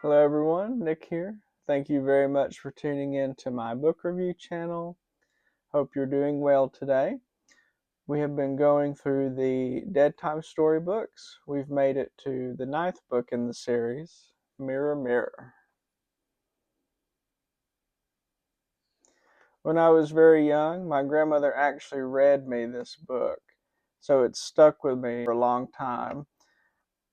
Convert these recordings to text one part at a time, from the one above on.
Hello everyone, Nick here. Thank you very much for tuning in to my book review channel. Hope you're doing well today. We have been going through the Deadtime Story books. We've made it to the 9th book in the series, Mirror, Mirror. When I was very young, my grandmother actually read me this book, so it's stuck with me for a long time.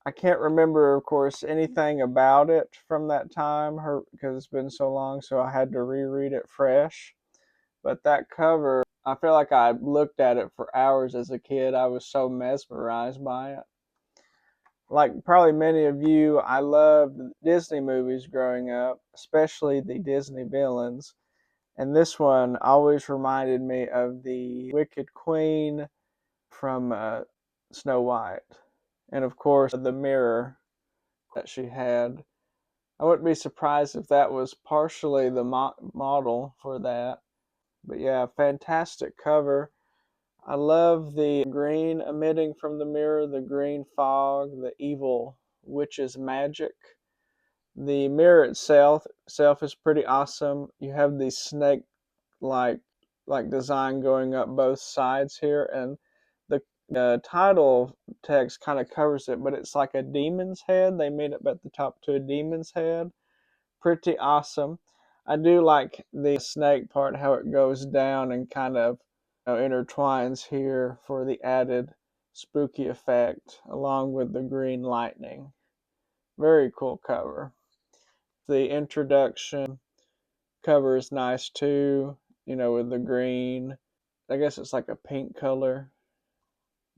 I can't remember, of course, anything about it from that time because it's been so long, so I had to reread it fresh. But that cover, I feel like I looked at it for hours as a kid. I was so mesmerized by it. Like probably many of you, I loved Disney movies growing up, especially the Disney villains. And this one always reminded me of the Wicked Queen from Snow White. And of course, the mirror that she had. I wouldn't be surprised if that was partially the model for that. But yeah, fantastic cover. I love the green emitting from the mirror, the green fog, the evil witch's magic. The mirror itself is pretty awesome. You have the snake like design going up both sides here, and the title text kind of covers it, but it's like a demon's head. They made it at the top to a demon's head. Pretty awesome. I do like the snake part, how it goes down and kind of intertwines here for the added spooky effect, along with the green lightning. Very cool cover. The introduction cover is nice too, with the green. I guess it's like a pink color.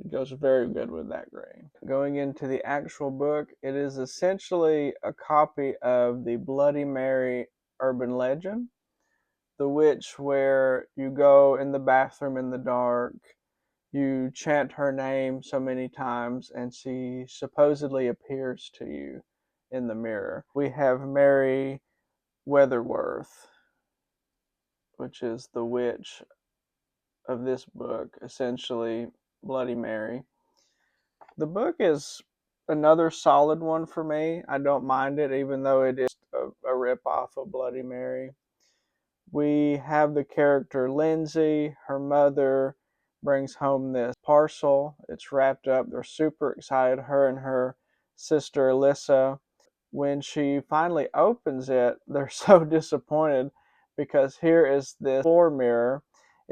It goes very good with that green. Going into the actual book, it is essentially a copy of the Bloody Mary urban legend, the witch where you go in the bathroom in the dark, you chant her name so many times, and she supposedly appears to you in the mirror. We have Mary Weatherworth, which is the witch of this book, essentially Bloody Mary. The book is another solid one for me. I don't mind it, even though it is a rip-off of Bloody Mary. We have the character Lindsay. Her mother brings home this parcel. It's wrapped up. They're super excited, her and her sister Alyssa. When she finally opens it, they're so disappointed because here is this floor mirror.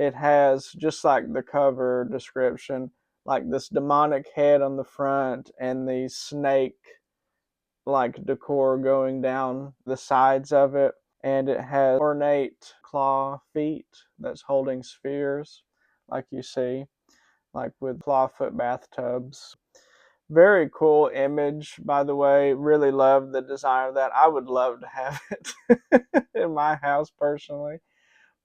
It has, just like the cover description, like this demonic head on the front and the snake like decor going down the sides of it, and it has ornate claw feet that's holding spheres, like you see, like with clawfoot bathtubs. Very cool image, by the way. Really love the design of that. I would love to have it in my house personally.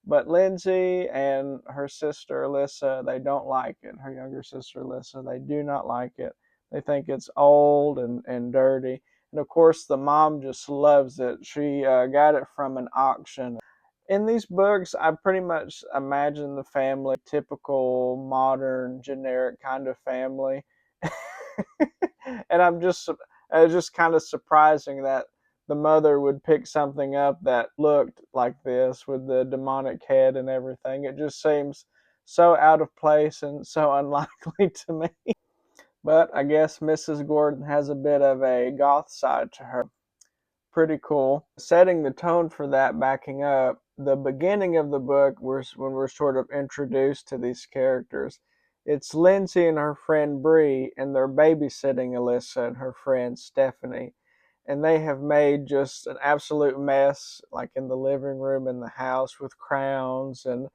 But Lindsay and her sister Alyssa, they don't like it. Her younger sister Alyssa, they do not like it. They think it's old and dirty. And of course, the mom just loves it. She got it from an auction. In these books, I pretty much imagine the family, typical modern, generic kind of family. And it's just kind of surprising that the mother would pick something up that looked like this with the demonic head and everything. It just seems so out of place and so unlikely to me. But I guess Mrs. Gordon has a bit of a goth side to her. Pretty cool. Setting the tone for that, backing up, the beginning of the book, when we're sort of introduced to these characters, it's Lindsay and her friend Bree, and they're babysitting Alyssa and her friend Stephanie. And they have made just an absolute mess, like in the living room in the house, with crowns and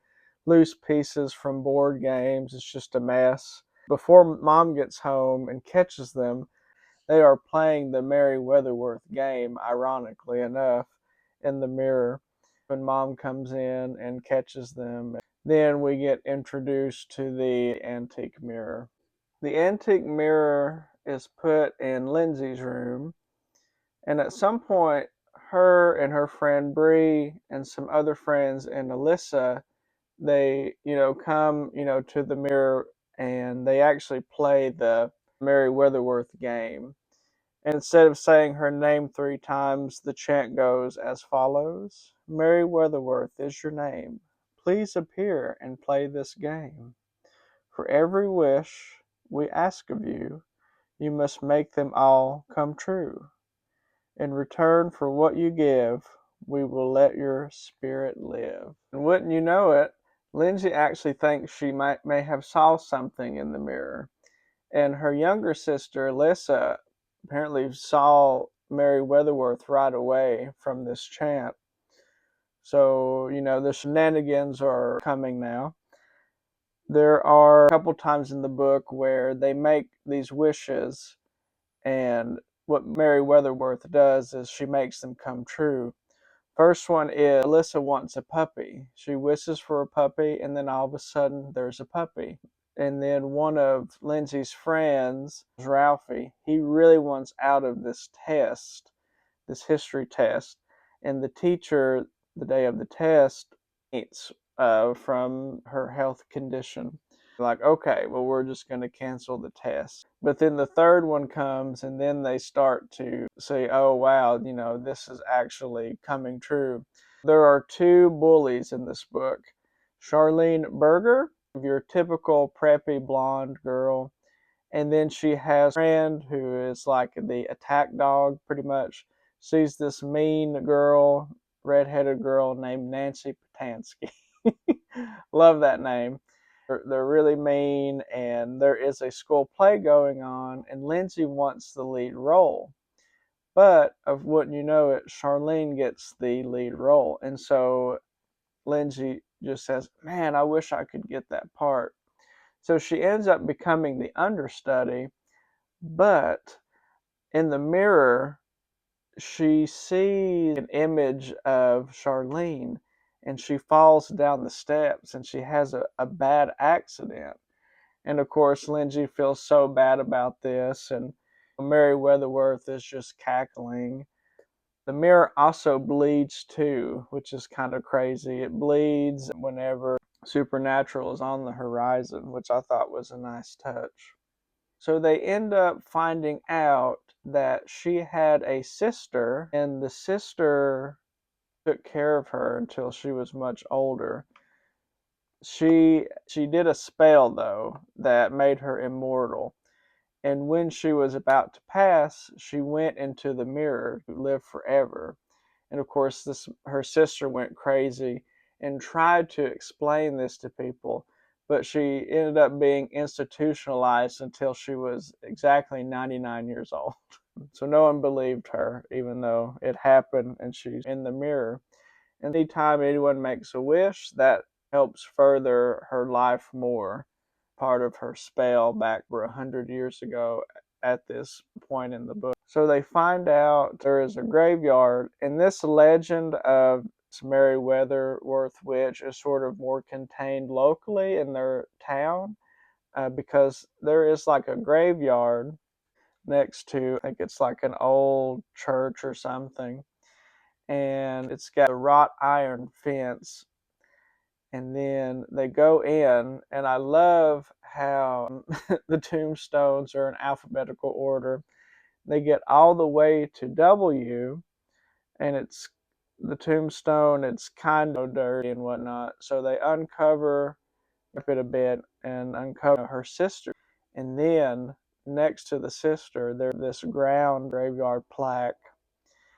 loose pieces from board games. It's just a mess. Before mom gets home and catches them, they are playing the Mary Weatherworth game, ironically enough, in the mirror. When mom comes in and catches them, then we get introduced to the antique mirror. The antique mirror is put in Lindsay's room, and at some point, her and her friend Bree and some other friends and Alyssa, they, come, to the mirror, and they actually play the Mary Weatherworth game. And instead of saying her name 3 times, the chant goes as follows: Mary Weatherworth is your name. Please appear and play this game. For every wish we ask of you, you must make them all come true. In return for what you give, we will let your spirit live. And wouldn't you know it, Lindsay actually thinks she may have saw something in the mirror. And her younger sister, Alyssa, apparently saw Mary Weatherworth right away from this chant. So, the shenanigans are coming now. There are a couple times in the book where they make these wishes, and what Mary Weatherworth does is she makes them come true. First one is Alyssa wants a puppy. She wishes for a puppy, and then all of a sudden there's a puppy. And then one of Lindsay's friends, Ralphie, he really wants out of this test, this history test. And the teacher, the day of the test, faints from her health condition. Like, okay, well, we're just going to cancel the test. But then the third one comes, and then they start to say, oh, wow, this is actually coming true. There are 2 bullies in this book. Charlene Berger, your typical preppy blonde girl. And then she has a friend who is like the attack dog, pretty much. She's this mean girl, redheaded girl named Nancy Potansky. Love that name. They're really mean, and there is a school play going on, and Lindsay wants the lead role. But, of wouldn't you know it, Charlene gets the lead role. And so Lindsay just says, man, I wish I could get that part. So she ends up becoming the understudy, but in the mirror, she sees an image of Charlene, and she falls down the steps, and she has a bad accident. And of course, Lindsay feels so bad about this, and Mary Weatherworth is just cackling. The mirror also bleeds too, which is kind of crazy. It bleeds whenever supernatural is on the horizon, which I thought was a nice touch. So they end up finding out that she had a sister, and the sister took care of her until she was much older. She did a spell though that made her immortal. And when she was about to pass, she went into the mirror to live forever. And of course, her sister went crazy and tried to explain this to people, but she ended up being institutionalized until she was exactly 99 years old. So no one believed her, even though it happened and she's in the mirror. And anytime anyone makes a wish, that helps further her life more. Part of her spell back 100 years ago at this point in the book. So they find out there is a graveyard, and this legend of Mary Weatherworth witch is sort of more contained locally in their town, because there is like a graveyard next to, I think it's like an old church or something, and it's got a wrought iron fence. And then they go in, and I love how the tombstones are in alphabetical order. They get all the way to W, and it's the tombstone, it's kind of dirty and whatnot. So they uncover it a bit and uncover her sister. And then next to the sister, there's this ground graveyard plaque.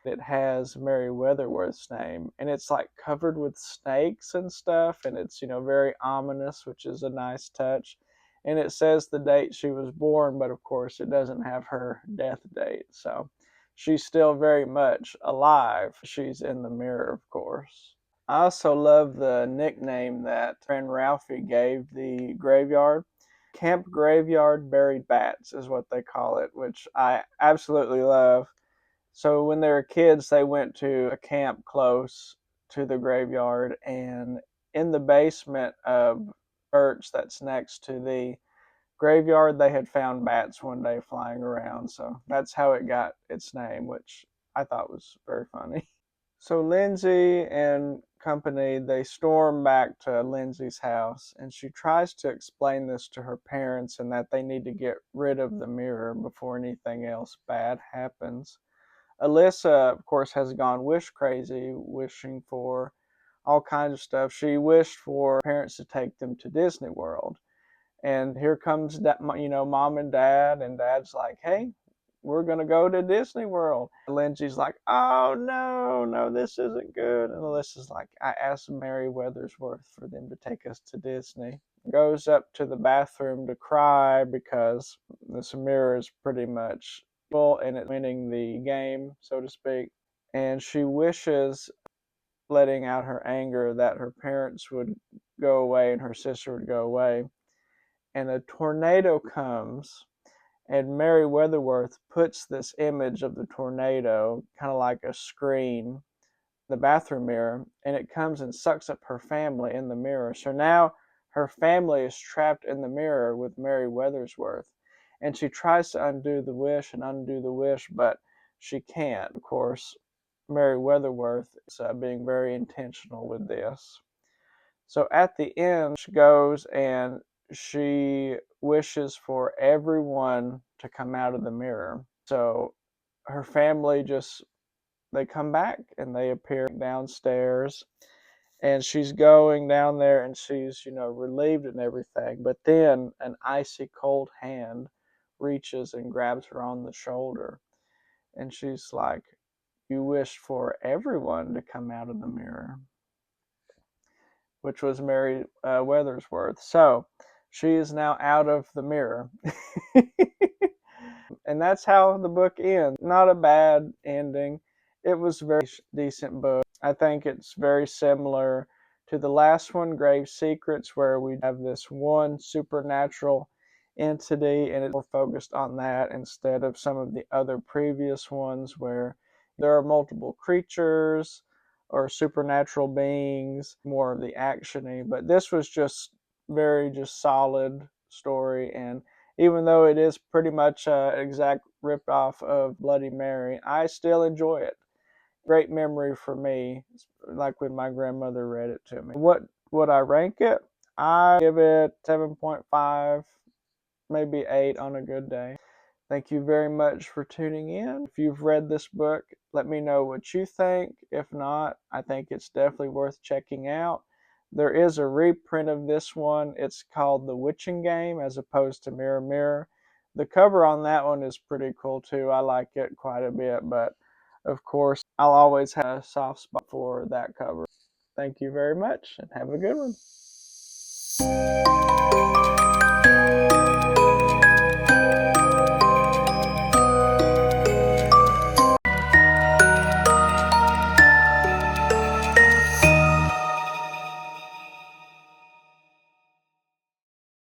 It has Mary Weatherworth's name, and it's like covered with snakes and stuff, and it's very ominous, which is a nice touch. And it says the date she was born, but of course it doesn't have her death date, so she's still very much alive. She's in the mirror, of course. I also love the nickname that friend Ralphie gave the graveyard. Camp Graveyard Buried Bats is what they call it, which I absolutely love. So when they were kids, they went to a camp close to the graveyard, and in the basement of the church that's next to the graveyard, they had found bats one day flying around. So that's how it got its name, which I thought was very funny. So Lindsay and company, they storm back to Lindsay's house, and she tries to explain this to her parents and that they need to get rid of the mirror before anything else bad happens. Alyssa, of course, has gone wish crazy, wishing for all kinds of stuff. She wished for parents to take them to Disney World. And here comes that, mom and dad's like, hey, we're going to go to Disney World. Lindsay's like, oh, no, no, this isn't good. And Alyssa's like, I asked Mary Weathersworth for them to take us to Disney. Goes up to the bathroom to cry because this mirror is pretty much full and it's winning the game, so to speak. And she wishes, letting out her anger, that her parents would go away and her sister would go away. And a tornado comes, and Mary Weatherworth puts this image of the tornado, kind of like a screen, the bathroom mirror, and it comes and sucks up her family in the mirror. So now her family is trapped in the mirror with Mary Weathersworth. And she tries to undo the wish, but she can't. Of course, Mary Weatherworth is being very intentional with this. So at the end, she goes and she wishes for everyone to come out of the mirror. So her family they come back and they appear downstairs, and she's going down there and she's, relieved and everything. But then an icy cold hand reaches and grabs her on the shoulder. And she's like, you wished for everyone to come out of the mirror, which was Mary Weathersworth. So she is now out of the mirror. And that's how the book ends. Not a bad ending. It was a very decent book. I think it's very similar to the last one, Grave Secrets, where we have this one supernatural entity and it's more focused on that instead of some of the other previous ones where there are multiple creatures or supernatural beings, more of the actiony. But this was just just solid story, and even though it is pretty much an exact rip-off of Bloody Mary, I still enjoy it. Great memory for me, like when my grandmother read it to me. What would I rank it? I give it 7.5, maybe 8 on a good day. Thank you very much for tuning in. If you've read this book, let me know what you think. If not, I think it's definitely worth checking out. There is a reprint of this one. It's called The Witching Game as opposed to Mirror Mirror. The cover on that one is pretty cool too. I like it quite a bit, but of course, I'll always have a soft spot for that cover. Thank you very much and have a good one.